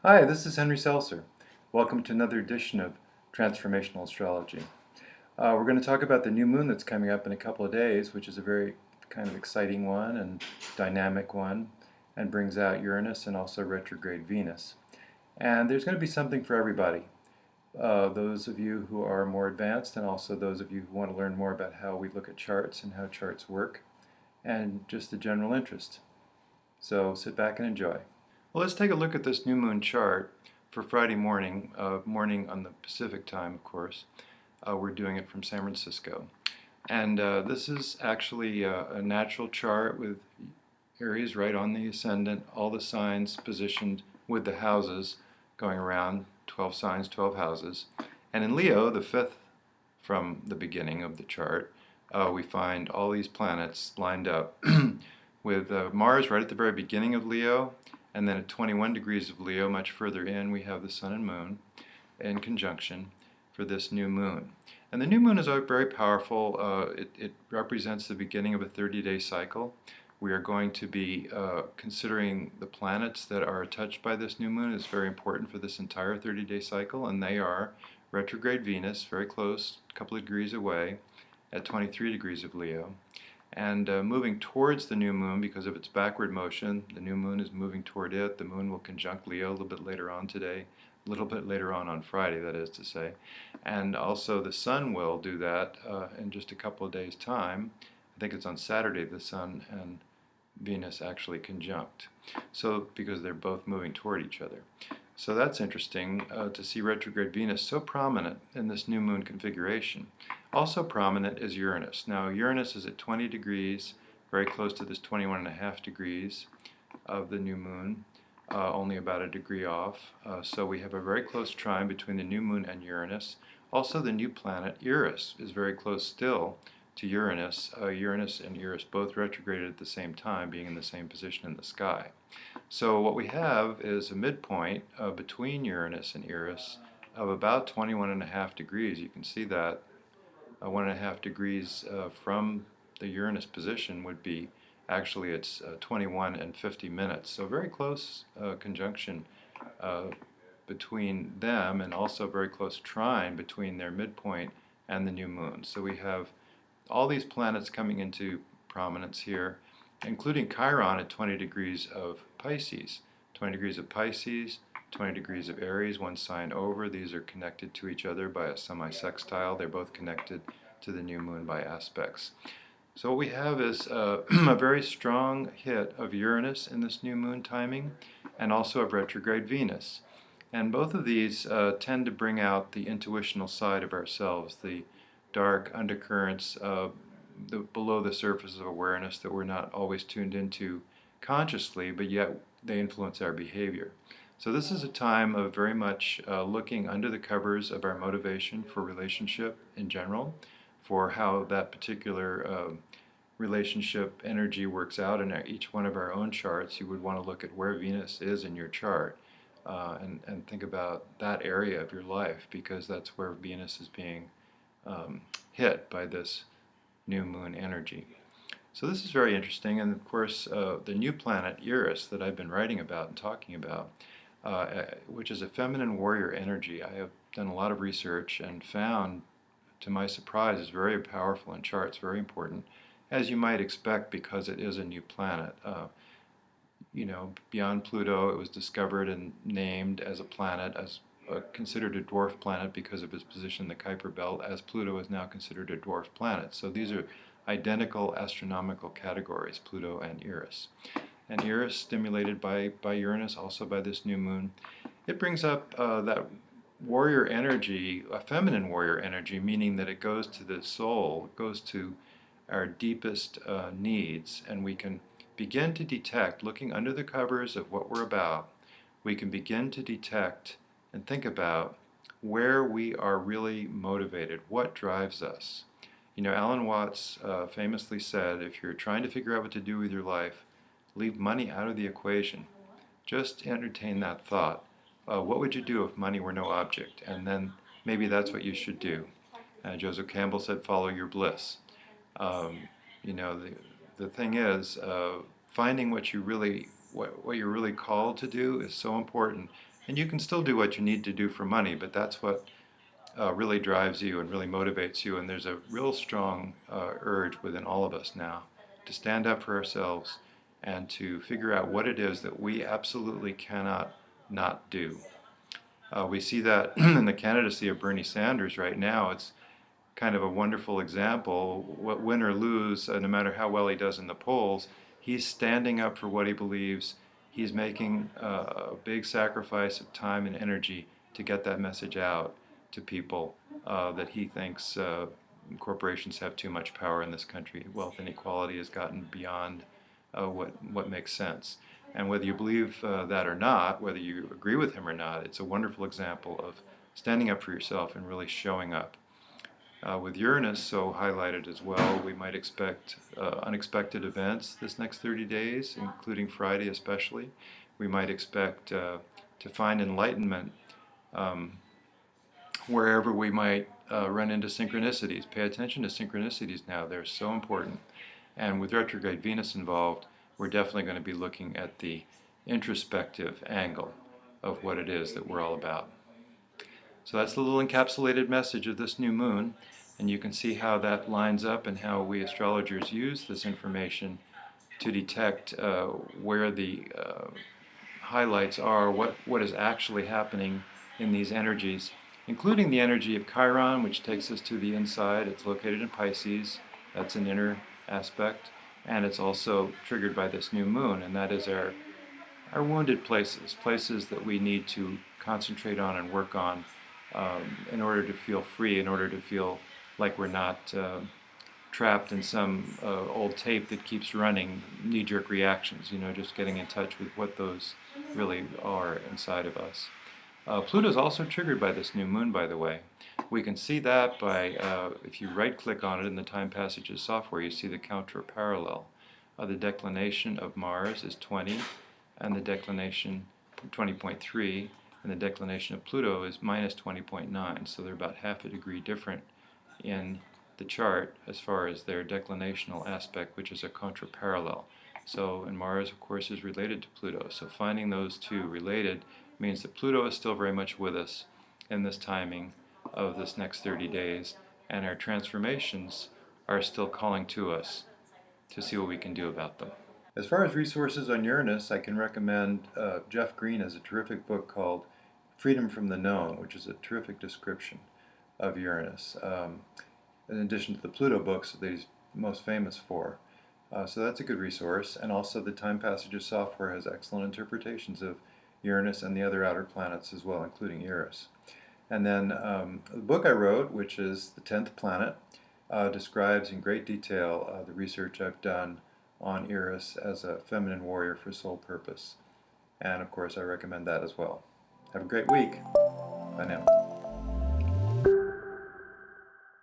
Hi, this is Henry Seltzer. Welcome to another edition of Transformational Astrology. We're going to talk about the new moon that's coming up in a couple of days, which is a very kind of exciting one and dynamic one, and brings out Uranus and also retrograde Venus. And there's going to be something for everybody. Those of you who are more advanced, and also those of you who want to learn more about how we look at charts and how charts work, and just a general interest. So sit back and enjoy. Well, let's take a look at this new moon chart for Friday morning, morning on the Pacific time, of course. We're doing it from San Francisco. And this is actually a natural chart with Aries right on the ascendant, all the signs positioned with the houses going around, 12 signs, 12 houses. And in Leo, the fifth from the beginning of the chart, we find all these planets lined up with Mars right at the very beginning of Leo, and then at 21 degrees of Leo, much further in, we have the Sun and Moon in conjunction for this new moon. And the new moon is very powerful. It represents the beginning of a 30-day cycle. We are going to be considering the planets that are touched by this new moon is very important for this entire 30-day cycle, and they are retrograde Venus, very close, a couple of degrees away, at 23 degrees of Leo. And moving towards the new moon because of its backward motion, the new moon is moving toward it. The moon will conjunct Leo a little bit later on today, a little bit later on Friday, that is to say. And also the sun will do that in just a couple of days' time. I think it's on Saturday the sun and Venus actually conjunct. So because they're both moving toward each other. So that's interesting to see retrograde Venus so prominent in this new moon configuration. Also prominent is Uranus. Now Uranus is at 20 degrees, very close to this 21.5 degrees of the new moon, only about a degree off. So we have a very close trine between the new moon and Uranus. Also the new planet Eris is very close still to Uranus. Uranus and Eris both retrograded at the same time, being in the same position in the sky. So what we have is a midpoint between Uranus and Eris of about 21.5 degrees. You can see that 1.5 degrees from the Uranus position would be actually it's 21 and 50 minutes. So very close conjunction between them, and also very close trine between their midpoint and the new moon. So we have all these planets coming into prominence here, including Chiron at 20 degrees of Pisces. 20 degrees of Pisces, 20 degrees of Aries, one sign over. These are connected to each other by a semi-sextile. They're both connected to the new moon by aspects. So what we have is a very strong hit of Uranus in this new moon timing, and also of retrograde Venus. And both of these tend to bring out the intuitional side of ourselves, the dark undercurrents below the surface of awareness that we're not always tuned into consciously, but yet they influence our behavior. So this is a time of very much looking under the covers of our motivation for relationship in general, for how that particular relationship energy works out in each one of our own charts. You would want to look at where Venus is in your chart and think about that area of your life, because that's where Venus is being hit by this new moon energy. So this is very interesting, and of course the new planet Eris that I've been writing about and talking about, which is a feminine warrior energy. I have done a lot of research and found, to my surprise, is very powerful in charts, very important, as you might expect, because it is a new planet. Beyond Pluto, it was discovered and named as a planet, as considered a dwarf planet because of its position in the Kuiper Belt, as Pluto is now considered a dwarf planet. So these are identical astronomical categories, Pluto and Eris. And Eris, stimulated by Uranus, also by this new moon, it brings up that warrior energy, a feminine warrior energy, meaning that it goes to the soul, it goes to our deepest needs, and we can begin to detect, looking under the covers of what we're about, we can begin to detect and think about where we are really motivated, what drives us. Alan Watts famously said, if you're trying to figure out what to do with your life, leave money out of the equation. Just entertain that thought. What would you do if money were no object? And then maybe that's what you should do. Joseph Campbell said, follow your bliss. The thing is, finding what you're really called to do is so important. And you can still do what you need to do for money, but that's what really drives you and really motivates you. And there's a real strong urge within all of us now to stand up for ourselves and to figure out what it is that we absolutely cannot not do. We see that in the candidacy of Bernie Sanders right now. It's kind of a wonderful example. What win or lose, no matter how well he does in the polls, he's standing up for what he believes. He's making a big sacrifice of time and energy to get that message out to people that he thinks corporations have too much power in this country. Wealth inequality has gotten beyond what makes sense. And whether you believe that or not, whether you agree with him or not, it's a wonderful example of standing up for yourself and really showing up. With Uranus so highlighted as well, we might expect unexpected events this next 30 days, including Friday especially. We might expect to find enlightenment wherever we might run into synchronicities. Pay attention to synchronicities now, they're so important. And with retrograde Venus involved, we're definitely going to be looking at the introspective angle of what it is that we're all about. So that's the little encapsulated message of this new moon, and you can see how that lines up and how we astrologers use this information to detect where the highlights are, what is actually happening in these energies, including the energy of Chiron, which takes us to the inside. It's located in Pisces. That's an inner aspect, and it's also triggered by this new moon, and that is our wounded places that we need to concentrate on and work on in order to feel free, in order to feel like we're not trapped in some old tape that keeps running, knee-jerk reactions, just getting in touch with what those really are inside of us. Pluto is also triggered by this new moon, by the way. We can see that by, if you right-click on it in the Time Passages software, you see the counter parallel. The declination of Mars is 20, and the declination 20.3, and the declination of Pluto is minus 20.9, so they're about half a degree different in the chart as far as their declinational aspect, which is a contraparallel. So, and Mars, of course, is related to Pluto, so finding those two related means that Pluto is still very much with us in this timing of this next 30 days, and our transformations are still calling to us to see what we can do about them. As far as resources on Uranus, I can recommend Jeff Green has a terrific book called Freedom from the Known, which is a terrific description of Uranus, in addition to the Pluto books that he's most famous for. So that's a good resource. And also the Time Passages software has excellent interpretations of Uranus and the other outer planets as well, including Eris. And then the book I wrote, which is The 10th Planet, describes in great detail the research I've done on Eris as a feminine warrior for soul purpose. And of course I recommend that as well. Have a great week. Bye now.